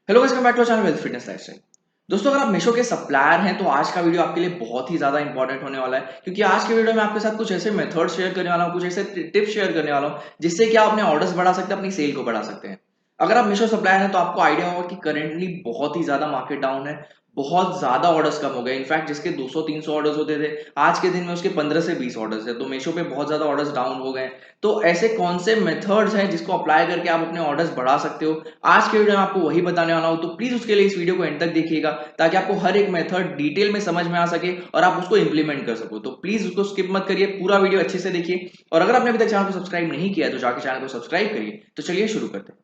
Hello guys, welcome back to channel wealth fitness lifestyle. दोस्तों, अगर आप मीशो के सप्लायर हैं तो आज का वीडियो आपके लिए बहुत ही ज्यादा इंपॉर्टेंट होने वाला है, क्योंकि आज के वीडियो में आपके साथ कुछ ऐसे मेथड शेयर करने वाला हूं, कुछ ऐसे टिप्स शेयर करने वाला हूं जिससे कि आप अपने ऑर्डर्स बढ़ा सकते हैं, अपनी सेल को बढ़ा सकते हैं। अगर आप मीशो सप्लायर हैं तो आपको आइडिया होगा कि करेंटली बहुत ही ज्यादा मार्केट डाउन है, बहुत ज्यादा ऑर्डर्स कम हो गए। इनफैक्ट जिसके 200-300 ऑर्डर्स होते थे, आज के दिन में उसके 15 से 20 ऑर्डर्स है, तो मीशो पे बहुत ज्यादा ऑर्डर्स डाउन हो गए। तो ऐसे कौन से मेथड्स हैं जिसको अप्लाई करके आप अपने ऑर्डर्स बढ़ा सकते हो, आज के वीडियो में आपको वही बताने वाला हूं। तो प्लीज उसके लिए इस वीडियो को एंड तक देखिएगा, ताकि आपको हर एक मेथड डिटेल में समझ में आ सके और आप उसको इंप्लीमेंट कर सको। तो प्लीज उसको स्किप मत करिए, पूरा वीडियो अच्छे से देखिए। और अगर आपने अभी तक चैनल को सब्सक्राइब नहीं किया है तो जाके चैनल को सब्सक्राइब करिए। तो चलिए शुरू करते हैं।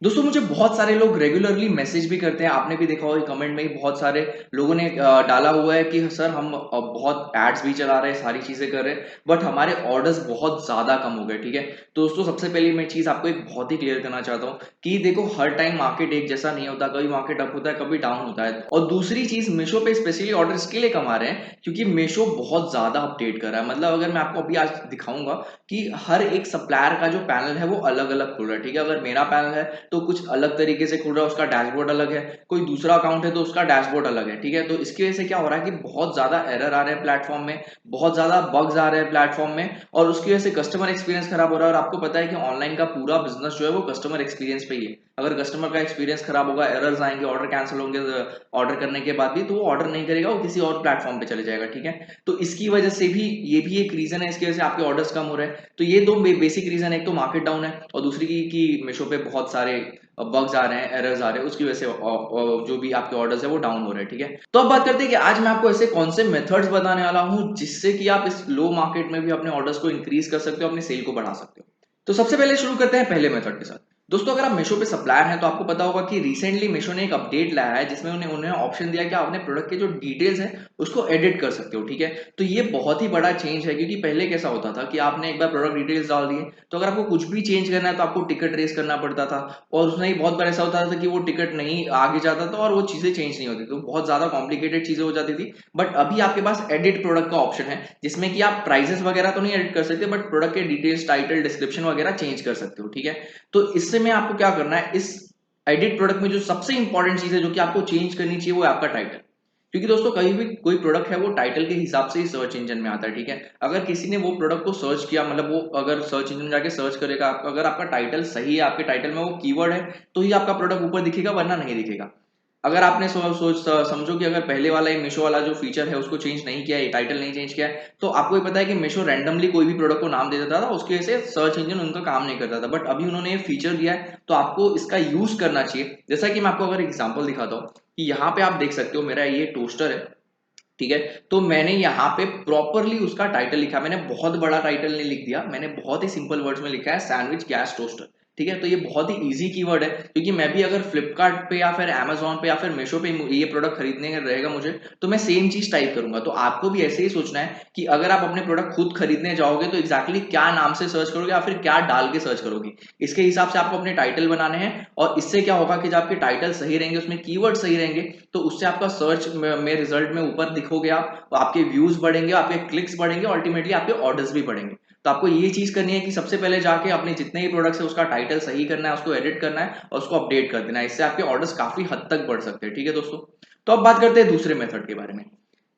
दोस्तों, मुझे बहुत सारे लोग रेगुलरली मैसेज भी करते हैं, आपने भी देखा होगा कमेंट में ही बहुत सारे लोगों ने डाला हुआ है कि सर हम बहुत एड्स भी चला रहे हैं, सारी चीजें कर रहे हैं, बट हमारे ऑर्डर्स बहुत ज्यादा कम हो गए। ठीक है, तो दोस्तों सबसे पहले मैं चीज आपको एक बहुत ही क्लियर करना चाहता हूँ कि देखो, हर टाइम मार्केट एक जैसा नहीं होता, कभी मार्केट अप होता है, कभी डाउन होता है। और दूसरी चीज, मीशो पे स्पेशली ऑर्डर इसके लिए कम आ रहे हैं क्योंकि मीशो बहुत ज्यादा अपडेट कर रहा है। मतलब अगर मैं आपको अभी आज दिखाऊंगा कि हर एक सप्लायर का जो पैनल है वो अलग अलग खुल रहा है। ठीक है, अगर मेरा पैनल है तो कुछ अलग तरीके से खुल रहा है, उसका डैशबोर्ड अलग है। कोई दूसरा अकाउंट है तो उसका डैशबोर्ड अलग है। ठीक है, तो इसकी वजह से क्या हो रहा है कि बहुत ज्यादा एरर आ रहे हैं प्लेटफॉर्म में, बहुत ज्यादा बग्स आ रहे हैं प्लेटफॉर्म में, और उसकी वजह से कस्टमर एक्सपीरियंस खराब हो रहा है। और आपको पता है कि ऑनलाइन का पूरा बिजनेस जो है वो कस्टमर एक्सपीरियंस पे ही है। अगर कस्टमर का एक्सपीरियंस खराब होगा, एरर्स आएंगे, ऑर्डर कैंसिल होंगे ऑर्डर करने के बाद भी, तो वो ऑर्डर नहीं करेगा, वो किसी और प्लेटफॉर्म पे चले जाएगा। ठीक है, तो इसकी वजह से भी ये भी एक रीजन है, इसकी वजह से आपके ऑर्डर्स कम हो रहे हैं। तो ये दो बेसिक रीजन है, एक तो मार्केट डाउन है और दूसरी की कि मीशो पे बहुत सारे बग्स आ रहे हैं, एरर्स आ रहे हैं, उसकी वजह से जो भी आपके ऑर्डर्स है वो डाउन हो रहे हैं। ठीक है, तो अब बात करते हैं कि आज मैं आपको ऐसे कौन से मेथड्स बताने वाला हूं जिससे कि आप इस लो मार्केट में भी अपने ऑर्डर्स को इंक्रीज कर सकते हो, अपनी सेल को बढ़ा सकते हो। तो सबसे पहले शुरू करते हैं पहले मेथड के साथ। दोस्तों, अगर आप मीशो पे सप्लायर हैं तो आपको पता होगा कि रिसेंटली मीशो ने एक अपडेट लाया है जिसमें उन्हें ऑप्शन दिया कि आप अपने प्रोडक्ट के जो डिटेल्स हैं उसको एडिट कर सकते हो। ठीक है, तो ये बहुत ही बड़ा चेंज है, क्योंकि पहले कैसा होता था कि आपने एक बार प्रोडक्ट डिटेल्स डाल दिए तो अगर आपको कुछ भी चेंज करना है तो आपको टिकट रेस करना पड़ता था, और उसमें ही बहुत बार ऐसा होता था कि वो टिकट नहीं आगे जाता था और वो चीजें चेंज नहीं होती, तो बहुत ज्यादा कॉम्प्लिकेटेड चीजें हो जाती थी। बट अभी आपके पास एडिट प्रोडक्ट का ऑप्शन है, जिसमें कि आप प्राइसेस वगैरह तो नहीं एडिट कर सकते, बट प्रोडक्ट के डिटेल्स, टाइटल, डिस्क्रिप्शन वगैरह चेंज कर सकते हो। ठीक है, तो इससे में आपको क्या करना है, इस एडिट प्रोडक्ट में जो सबसे इंपॉर्टेंट चीज है जो कि आपको चेंज करनी चाहिए वो है आपका टाइटल। क्योंकि दोस्तों, कहीं भी कोई प्रोडक्ट है वो टाइटल के हिसाब से ही सर्च इंजन में आता है। ठीक है, अगर किसी ने वो प्रोडक्ट को सर्च किया, मतलब वो अगर सर्च इंजन जाके सर्च करेगा, अगर आपका टाइटल सही है, आपके टाइटल में वो कीवर्ड है, तो ही आपका प्रोडक्ट ऊपर दिखेगा, वरना नहीं दिखेगा। अगर आपने समझो कि अगर पहले वाला ये मीशो वाला जो फीचर है उसको चेंज नहीं किया है, टाइटल नहीं चेंज किया है, तो आपको ये पता है कि मीशो रैंडमली कोई भी प्रोडक्ट को नाम दे देता था, उसकी वजह से सर्च इंजन उनका काम नहीं करता था। बट अभी उन्होंने ये फीचर दिया है तो आपको इसका यूज करना चाहिए। जैसा कि मैं आपको अगर एग्जांपल दिखाता हूँ कि यहाँ पे आप देख सकते हो, मेरा ये टोस्टर है। ठीक है, तो मैंने यहाँ पे प्रॉपरली उसका टाइटल लिखा, मैंने बहुत बड़ा टाइटल नहीं लिख दिया, मैंने बहुत ही सिंपल वर्ड्स में लिखा है सैंडविच गैस टोस्टर। ठीक है, तो ये बहुत ही इजी कीवर्ड है, क्योंकि मैं भी अगर फ्लिपकार्ट पे या फिर अमेजोन पे या फिर मीशो पे ये प्रोडक्ट खरीदने का रहेगा मुझे, तो मैं सेम चीज टाइप करूंगा। तो आपको भी ऐसे ही सोचना है कि अगर आप अपने प्रोडक्ट खुद खरीदने जाओगे तो एग्जैक्टली क्या नाम से सर्च करोगे या फिर क्या डाल के सर्च करोगे, इसके हिसाब से आपको अपने टाइटल बनाने हैं। और इससे क्या होगा कि जब आपके टाइटल सही रहेंगे, उसमें कीवर्ड सही रहेंगे, तो उससे आपका सर्च में रिजल्ट में ऊपर दिखोगे आप, तो आपके व्यूज बढ़ेंगे, आपके क्लिक्स बढ़ेंगे, अल्टीमेटली आपके ऑर्डर्स भी बढ़ेंगे। तो आपको ये चीज करनी है कि सबसे पहले जाके अपने जितने ही प्रोडक्ट्स है उसका टाइटल सही करना है, उसको एडिट करना है और उसको अपडेट कर देना है। इससे आपके ऑर्डर्स काफी हद तक बढ़ सकते हैं। ठीक है दोस्तों, तो अब बात करते हैं दूसरे मेथड के बारे में।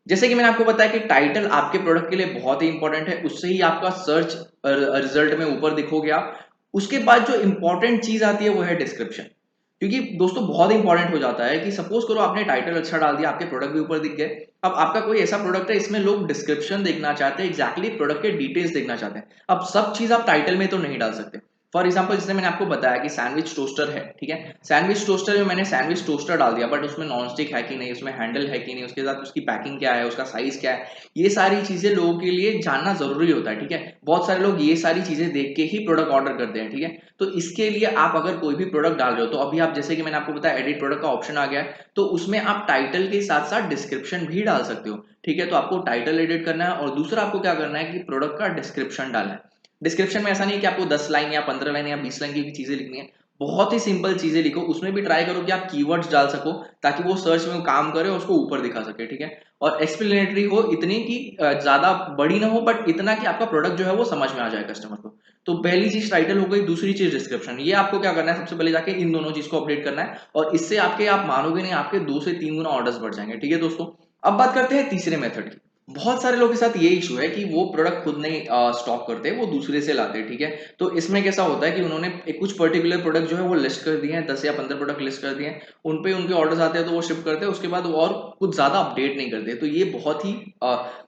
जैसे कि मैंने आपको बताया कि टाइटल आपके प्रोडक्ट के लिए बहुत ही इंपॉर्टेंट है, उससे ही आपका सर्च रिजल्ट में ऊपर दिखोगे आप। उसके बाद जो इंपॉर्टेंट चीज आती है वो है डिस्क्रिप्शन। क्योंकि दोस्तों बहुत इंपॉर्टेंट हो जाता है कि सपोज करो आपने टाइटल अच्छा डाल दिया, आपके प्रोडक्ट भी ऊपर दिख गए, अब आपका कोई ऐसा प्रोडक्ट है इसमें लोग डिस्क्रिप्शन देखना चाहते हैं, एग्जैक्टली प्रोडक्ट के डिटेल्स देखना चाहते हैं। अब सब चीज आप टाइटल में तो नहीं डाल सकते। फॉर एग्जाम्पल, जैसे मैंने आपको बताया कि सैंडविच टोस्टर है, ठीक है, सैंडविच टोस्टर में मैंने सैंडविच टोस्टर डाल दिया, बट उसमें नॉन स्टिक है कि नहीं, उसमें हैंडल है कि नहीं, उसके साथ उसकी पैकिंग क्या है, उसका साइज क्या है, ये सारी चीजें लोगों के लिए जानना जरूरी होता है। ठीक है, बहुत सारे लोग ये सारी चीजें देख के ही प्रोडक्ट ऑर्डर करते हैं। ठीक है, तो इसके लिए आप अगर कोई भी प्रोडक्ट डाल रहे हो, तो अभी आप जैसे कि मैंने आपको बताया एडिट प्रोडक्ट का ऑप्शन आ गया है, तो उसमें आप टाइटल के साथ साथ डिस्क्रिप्शन भी डाल सकते हो। ठीक है, तो आपको टाइटल एडिट करना है और दूसरा आपको क्या करना है कि प्रोडक्ट का डिस्क्रिप्शन डालना है। डिस्क्रिप्शन में ऐसा नहीं है कि आपको 10 लाइन या 15 लाइन या 20 लाइन की चीजें लिखनी है, बहुत ही सिंपल चीजें लिखो, उसमें भी ट्राई करो कि आप कीवर्ड्स डाल सको ताकि वो सर्च में काम करे और उसको ऊपर दिखा सके, ठीक है। और एक्सप्लेनेटरी हो इतनी कि ज्यादा बड़ी ना हो, बट इतना कि आपका प्रोडक्ट जो है वो समझ में आ जाए कस्टमर को। तो पहली चीज टाइटल हो गई, दूसरी चीज डिस्क्रिप्शन। ये आपको क्या करना है, सबसे पहले जाके इन दोनों चीज को अपडेट करना है, और इससे आपके, आप मानोगे नहीं, आपके 2 से 3 गुना ऑर्डर्स बढ़ जाएंगे, ठीक है दोस्तों। अब बात करते हैं तीसरे मेथड की। बहुत सारे लोगों के साथ ये इशू है कि वो प्रोडक्ट खुद नहीं स्टॉक करते, वो दूसरे से लाते हैं, ठीक है। तो इसमें कैसा होता है कि उन्होंने कुछ पर्टिकुलर प्रोडक्ट जो है वो लिस्ट कर दिए हैं, 10 या 15 प्रोडक्ट लिस्ट कर दिए हैं, उन पे उनके ऑर्डर्स आते हैं तो वो शिप करते हैं, उसके बाद वो और कुछ ज्यादा अपडेट नहीं करते। तो ये बहुत ही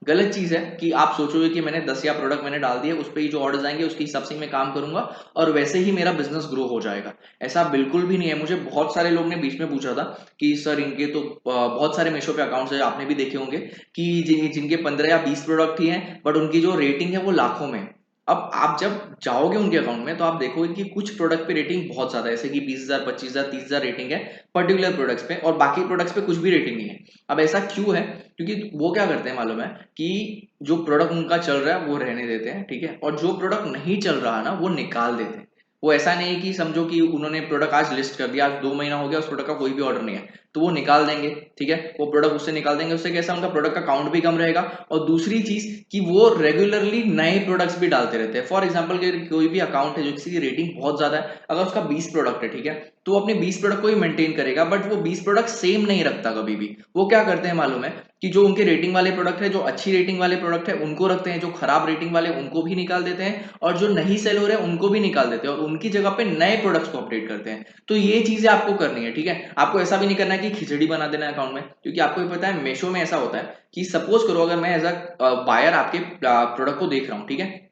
गलत चीज है कि आप सोचोगे कि मैंने 10 या प्रोडक्ट मैंने डाल दिए, उस पर ही जो ऑर्डर्स आएंगे उसके हिसाब से मैं काम करूंगा और वैसे ही मेरा बिजनेस ग्रो हो जाएगा। ऐसा बिल्कुल भी नहीं है। मुझे बहुत सारे लोग ने बीच में पूछा था कि सर इनके तो बहुत सारे मीशो पे अकाउंट्स है, आपने भी देखे होंगे, कि जिनके 15 या 20 प्रोडक्ट ही हैं, बट उनकी जो रेटिंग है वो लाखों में। अब आप जब जाओगे उनके अकाउंट में तो आप देखोगे कि कुछ प्रोडक्ट पे रेटिंग बहुत ज्यादा है, जैसे कि 20,000, 25,000, 30,000 रेटिंग है पर्टिकुलर प्रोडक्ट्स पे, और बाकी प्रोडक्ट्स पे कुछ भी रेटिंग नहीं है। अब ऐसा क्यों है? क्योंकि वो क्या करते हैं मालूम है, कि जो प्रोडक्ट उनका चल रहा है वो रहने देते हैं, ठीक है, और जो प्रोडक्ट नहीं चल रहा ना वो निकाल देते हैं। वो ऐसा नहीं कि समझो कि उन्होंने प्रोडक्ट आज लिस्ट कर दिया, आज 2 महीना हो गया, उस प्रोडक्ट का कोई भी ऑर्डर नहीं है, तो वो निकाल देंगे, ठीक है, वो प्रोडक्ट उससे निकाल देंगे। उससे कैसा, उनका प्रोडक्ट का काउंट भी कम रहेगा, और दूसरी चीज कि वो रेगुलरली नए प्रोडक्ट्स भी डालते रहते हैं। फॉर एग्जांपल कोई भी अकाउंट है जो किसी की रेटिंग बहुत ज्यादा है, अगर उसका 20 प्रोडक्ट है, ठीक है, तो वो अपने 20 प्रोडक्ट को ही मेंटेन करेगा, बट वो 20 प्रोडक्ट सेम नहीं रखता कभी भी। वो क्या करते हैं मालूम है, कि जो उनके रेटिंग वाले प्रोडक्ट है, जो अच्छी रेटिंग वाले प्रोडक्ट है उनको रखते हैं, जो खराब रेटिंग वाले उनको भी निकाल देते हैं, और जो नहीं सेल हो रहे हैं उनको भी निकाल देते हैं, और उनकी जगह पे नए प्रोडक्ट्स को अपडेट करते हैं। तो ये चीजें आपको करनी है, ठीक है। आपको ऐसा भी नहीं करना है कि खिचड़ी बना देना है अकाउंट में, क्योंकि आपको भी पता है मीशो में ऐसा होता है कि सपोज करो अगर मैं एज अ बायर आपके प्रोडक्ट को देख रहा हूँ, ठीक है,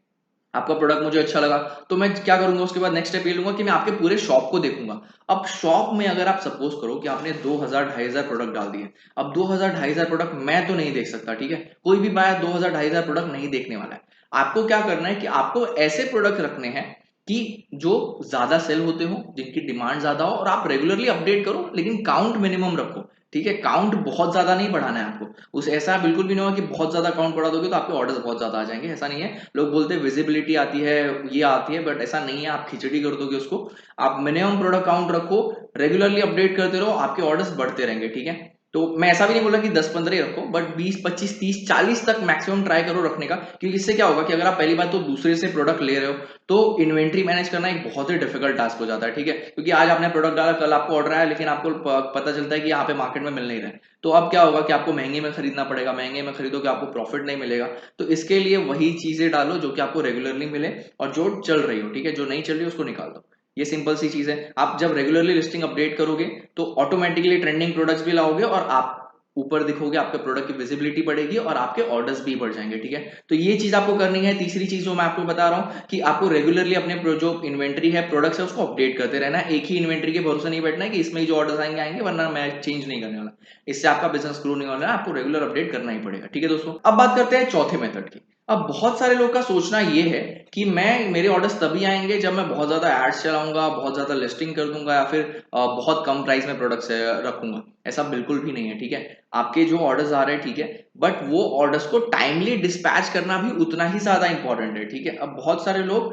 आपका प्रोडक्ट मुझे अच्छा लगा, तो मैं क्या करूंगा, उसके बाद नेक्स्ट स्टेप ये लूंगा कि मैं आपके पूरे शॉप को देखूंगा। अब शॉप में अगर आप सपोज करो कि आपने 2000 2500 प्रोडक्ट डाल दिए, अब 2000 2500 प्रोडक्ट मैं तो नहीं देख सकता, ठीक है, कोई भी बायर 2000 2500 प्रोडक्ट नहीं देखने वाला है। आपको क्या करना है कि आपको ऐसे प्रोडक्ट रखने हैं कि जो ज्यादा सेल होते हो, जिनकी डिमांड ज्यादा हो, और आप रेगुलरली अपडेट करो, लेकिन काउंट मिनिमम रखो, ठीक है। काउंट बहुत ज्यादा नहीं बढ़ाना है आपको, उस ऐसा बिल्कुल भी नहीं होगा कि बहुत ज्यादा काउंट बढ़ा दोगे तो आपके ऑर्डर्स बहुत ज्यादा आ जाएंगे, ऐसा नहीं है। लोग बोलते हैं विजिबिलिटी आती है, ये आती है, बट ऐसा नहीं है, आप खिचड़ी कर दोगे उसको। आप मिनिमम प्रोडक्ट काउंट रखो, रेगुलरली अपडेट करते रहो, आपके ऑर्डर्स बढ़ते रहेंगे, ठीक है। तो मैं ऐसा भी नहीं बोला कि 10-15 ही रखो, बट 20-25-30-40 तक मैक्सिमम ट्राई करो रखने का, क्योंकि इससे क्या होगा कि अगर आप पहली बार तो दूसरे से प्रोडक्ट ले रहे हो, तो इन्वेंट्री मैनेज करना एक बहुत ही डिफिकल्ट टास्क हो जाता है, ठीक है, क्योंकि आज आपने प्रोडक्ट डाला, कल आपको ऑर्डर आया, लेकिन आपको पता चलता है कि यहाँ पे मार्केट में मिल नहीं रहा है। तो अब क्या होगा कि आपको महंगे में खरीदना पड़ेगा, महंगे में खरीदोगे आपको प्रॉफिट नहीं मिलेगा। तो इसके लिए वही चीजें डालो जो कि आपको रेगुलरली मिले, और जो चल रही हो, ठीक है, जो नहीं चल रही उसको निकाल दो। ये सिंपल सी चीज है। आप जब रेगुलरली लिस्टिंग अपडेट करोगे तो ऑटोमेटिकली ट्रेंडिंग प्रोडक्ट्स भी लाओगे, और आप ऊपर दिखोगे, आपके प्रोडक्ट की विजिबिलिटी बढ़ेगी और आपके ऑर्डर्स भी बढ़ जाएंगे, ठीक है। तो ये चीज आपको करनी है। तीसरी चीज जो मैं आपको बता रहा हूँ कि आपको रेगुलरली अपने जो इन्वेंट्री है, प्रोडक्ट्स है, उसको अपडेट करते रहना है। एक ही इन्वेंट्री के भरोसे नहीं बैठना है कि इसमें जो ऑर्डर्स आएंगे आएंगे, वरना मैं चेंज नहीं करने वाला। इससे आपका बिजनेस ग्रो नहीं होना है, आपको रेगुलर अपडेट करना ही पड़ेगा, ठीक है दोस्तों। अब बात करते हैं चौथे मेथड की। अब बहुत सारे लोग का सोचना ये है कि मैं, मेरे ऑर्डर्स तभी आएंगे जब मैं बहुत ज्यादा एड्स चलाऊंगा, बहुत ज्यादा लिस्टिंग कर दूंगा, या फिर बहुत कम प्राइस में प्रोडक्ट्स रखूंगा। ऐसा बिल्कुल भी नहीं है, ठीक है। आपके जो ऑर्डर्स आ रहे हैं, ठीक है, बट वो ऑर्डर्स को टाइमली डिस्पैच करना भी उतना ही ज्यादा इंपॉर्टेंट है, ठीक है। अब बहुत सारे लोग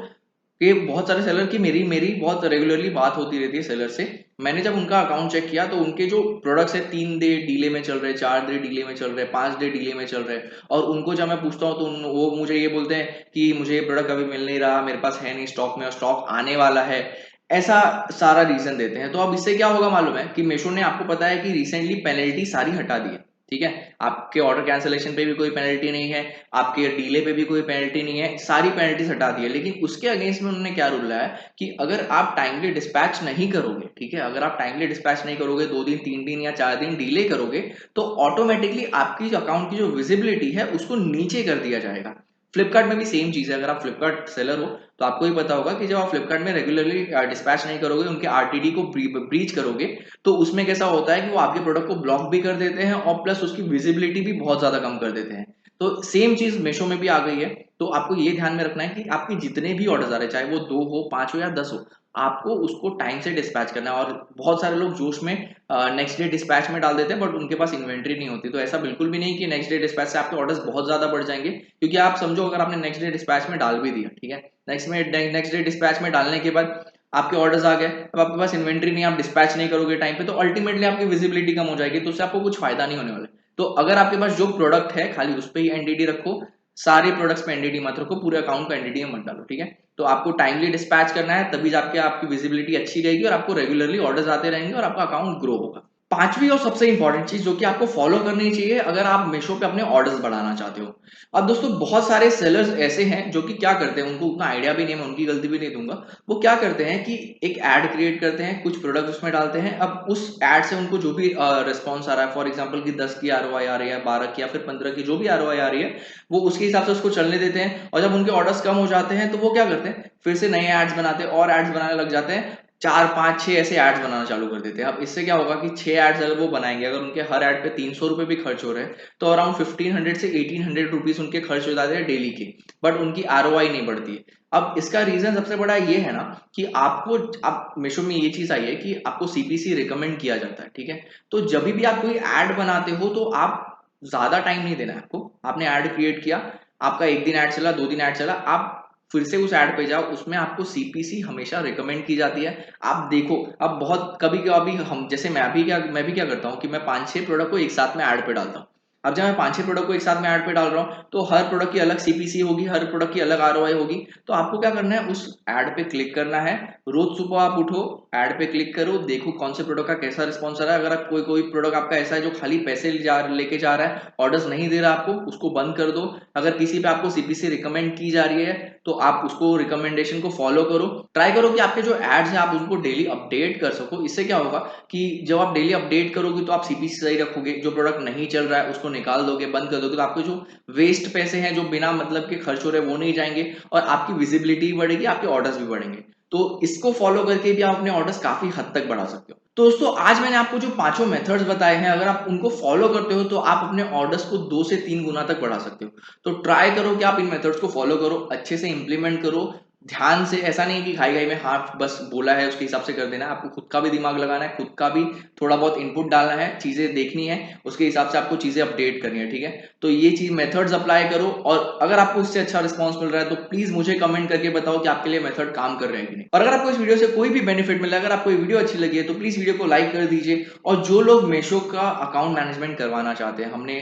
कि बहुत सारे सेलर की मेरी मेरी बहुत रेगुलरली बात होती रहती है सेलर से। मैंने जब उनका अकाउंट चेक किया तो उनके जो प्रोडक्ट्स है 3 डे डिले में चल रहे, 4 डे डिले में चल रहे, 5 डे डिले में चल रहे। और उनको जब मैं पूछता हूँ तो वो मुझे ये बोलते हैं कि मुझे ये प्रोडक्ट अभी मिल नहीं रहा, मेरे पास है नहीं स्टॉक में, और स्टॉक आने वाला है। ऐसा सारा रीजन देते हैं। तो अब इससे क्या होगा मालूम है, कि मीशो ने, आपको पता है कि रिसेंटली पेनल्टी सारी हटा दी है, ठीक है। आपके ऑर्डर कैंसिलेशन पे भी कोई पेनल्टी नहीं है, आपके डीले पे भी कोई पेनल्टी नहीं है, सारी पेनल्टीज हटा दी है। लेकिन उसके अगेंस्ट में उन्होंने क्या रूल लाया कि अगर आप टाइमली डिस्पैच नहीं करोगे, ठीक है, अगर आप टाइमली डिस्पैच नहीं करोगे, 2 दिन 3 दिन या 4 दिन डिले करोगे, तो ऑटोमेटिकली आपकी जो अकाउंट की जो विजिबिलिटी है उसको नीचे कर दिया जाएगा। फ्लिपकार्ट में भी सेम चीज है। अगर आप फ्लिपकार्ट सेलर हो तो आपको ही पता होगा कि जब आप फ्लिपकार्ट में रेगुलरली डिस्पैच नहीं करोगे, उनके आरटीडी को ब्रीच करोगे, तो उसमें कैसा होता है कि वो आपके प्रोडक्ट को ब्लॉक भी कर देते हैं, और प्लस उसकी विजिबिलिटी भी बहुत ज्यादा कम कर देते हैं। तो सेम चीज मीशो में भी आ गई है। तो आपको ये ध्यान में रखना है कि आपके जितने भी ऑर्डर्स आ रहे हैं, चाहे वो 2 हो, 5 हो या 10 हो, आपको उसको टाइम से डिस्पैच करना है। और बहुत सारे लोग जोश में नेक्स्ट डे डिस्पैच में डाल देते हैं, बट उनके पास इन्वेंट्री नहीं होती। तो ऐसा बिल्कुल भी नहीं कि नेक्स्ट डे डिस्पैच से आपके ऑर्डर्स बहुत ज्यादा बढ़ जाएंगे, क्योंकि आप समझो अगर आपने नेक्स्ट डे डिस्पैच में डाल भी दिया, ठीक है, नेक्स्ट डे डिस्पैच में डालने के बाद आपके ऑर्डर्स आ गए, अब आपके पास इन्वेंट्री नहीं, आप डिस्पैच नहीं करोगे टाइम पे, तो अल्टीमेटली आपकी विजिबिलिटी कम हो जाएगी, तो उससे आपको कुछ फायदा नहीं होने वाला। तो अगर आपके पास जो प्रोडक्ट है खाली उस पर ही एनडीडी रखो, सारे प्रोडक्ट्स पे एनडीडी मत रखो, पूरे अकाउंट का एनडीडी मत डालो, ठीक है। तो आपको टाइमली डिस्पैच करना है, तभी जाके आपकी विजिबिलिटी अच्छी रहेगी और आपको रेगुलरली ऑर्डर्स आते रहेंगे और आपका अकाउंट ग्रो होगा। पांचवी और सबसे इंपॉर्टेंट चीज जो कि आपको फॉलो करनी चाहिए अगर आप मीशो पे अपने ऑर्डर्स बढ़ाना चाहते हो। अब दोस्तों बहुत सारे सेलर्स ऐसे हैं जो कि क्या करते हैं, उनको उतना आइडिया भी नहीं है, मैं उनकी गलती भी नहीं दूंगा। वो क्या करते हैं कि एक एड क्रिएट करते हैं, कुछ प्रोडक्ट उसमें डालते हैं, अब उस एड से उनको जो भी रिस्पॉन्स आ रहा है, फॉर एग्जाम्पल की 10 की आरओआई आ रही है, 12 की या फिर 15 की जो भी आरओआई आ रही है, वो उसके हिसाब से उसको चलने देते हैं। और जब उनके ऑर्डर्स कम हो जाते हैं तो वो क्या करते हैं, फिर से नए एड्स बनाते हैं और एड्स बनाने लग जाते हैं, 4 5 6 ऐसे एड्स बनाना चालू कर देते हैं। अब इससे क्या होगा कि 6 एड्स अगर वो बनाएंगे, अगर उनके हर एड पे 300 रुपए भी खर्च हो रहे हैं, तो अराउंड 1500 से 1800 रुपीज उनके खर्च हो जाते हैं डेली के, बट उनकी आरओआई नहीं बढ़ती है। अब इसका रीजन सबसे बड़ा ये है ना कि आपको, आप मीशो में ये चीज आई है कि आपको सीपीसी रिकमेंड किया जाता है, ठीक है। तो जब भी आप कोई एड बनाते हो तो आप ज्यादा टाइम नहीं देना है आपको, आपने एड क्रिएट किया, आपका एक दिन एड चला, 2 दिन एड चला, आप फिर से उस ऐड पे जाओ, उसमें आपको सीपीसी हमेशा रिकमेंड की जाती है। आप देखो, अब बहुत कभी कभी हम जैसे मैं भी क्या करता हूँ कि मैं 5 6 प्रोडक्ट को एक साथ में ऐड पे डालता हूँ। अब जब मैं 5 6 प्रोडक्ट को एक साथ में ऐड पे डाल रहा हूँ तो हर प्रोडक्ट की अलग सीपीसी होगी, हर प्रोडक्ट की अलग आरओआई होगी। तो आपको क्या करना है, उस ऐड पे क्लिक करना है, रोज सुबह आप उठो, ऐड पे क्लिक करो, देखो कौन से प्रोडक्ट का कैसा रिस्पॉन्स आ रहा है। अगर आप कोई कोई प्रोडक्ट आपका ऐसा है जो खाली पैसे लेके जा रहा है, ऑर्डर्स नहीं दे रहा आपको, उसको बंद कर दो। अगर किसी पे आपको सीपीसी रिकमेंड की जा रही है तो आप उसको रिकमेंडेशन को फॉलो करो, ट्राई करो कि आपके जो एड्स हैं आप उनको डेली अपडेट कर सको। इससे क्या होगा कि जब आप डेली अपडेट करोगे तो आप सीपीसी सही रखोगे, जो प्रोडक्ट नहीं चल रहा है उसको निकाल दोगे, बंद कर दोगे, तो आपके जो वेस्ट पैसे हैं जो बिना मतलब के खर्च हो रहे हैं वो नहीं जाएंगे और आपकी विजिबिलिटी बढ़ेगी, आपके ऑर्डर्स भी बढ़ेंगे। तो इसको फॉलो करके भी आप अपने ऑर्डर्स काफी हद तक बढ़ा सकते हो। तो दोस्तों आज मैंने आपको जो पांचों मेथड्स बताए हैं, अगर आप उनको फॉलो करते हो तो आप अपने ऑर्डर्स को 2 से 3 गुना तक बढ़ा सकते हो। तो ट्राई करो कि आप इन मेथड्स को फॉलो करो, अच्छे से इंप्लीमेंट करो, ध्यान से। ऐसा नहीं कि खाई खाई में हाँ बस बोला है उसके हिसाब से कर देना है, आपको खुद का भी दिमाग लगाना है, खुद का भी थोड़ा बहुत इनपुट डालना है, चीजें देखनी है, उसके हिसाब से आपको चीजें अपडेट करनी है, ठीक है। तो ये चीज मेथड्स अप्लाई करो और अगर आपको इससे अच्छा रिस्पॉन्स मिल रहा है तो प्लीज मुझे कमेंट करके बताओ कि आपके लिए मेथड काम कर रहे हैं कि नहीं। और अगर आपको इस वीडियो से कोई भी बेनिफिट मिला, अगर आपको ये वीडियो अच्छी लगी है तो प्लीज वीडियो को लाइक कर दीजिए। और जो लोग मीशो का अकाउंट मैनेजमेंट करवाना चाहते हैं, हमने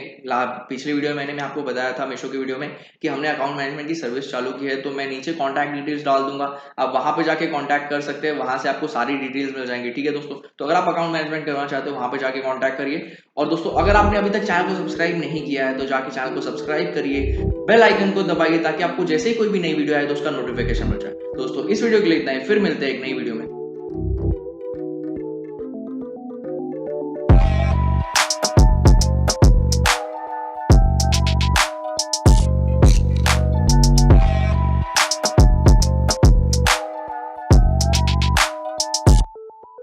पिछले वीडियो में मैंने आपको बताया था मीशो के वीडियो में कि हमने अकाउंट मैनेजमेंट की सर्विस चालू की है, तो मैं नीचे कॉन्टैक्ट डिटेल्स डाल दूंगा, आप वहां पे जाके कांटेक्ट कर सकते हैं, वहां से आपको सारी डिटेल्स मिल जाएंगी, ठीक है दोस्तों। तो अगर आप अकाउंट मैनेजमेंट करना चाहते हो वहां पे जाके कांटेक्ट करिए। और दोस्तों अगर आपने अभी तक चैनल को सब्सक्राइब नहीं किया है तो जाके चैनल को सब्सक्राइब करिए, बेल आइकन को दबाइए ताकि आपको जैसे ही कोई भी नई वीडियो आए तो उसका नोटिफिकेशन मिल जाए। दोस्तों इस वीडियो के लिए इतना ही, फिर मिलते हैं एक नई वीडियो में।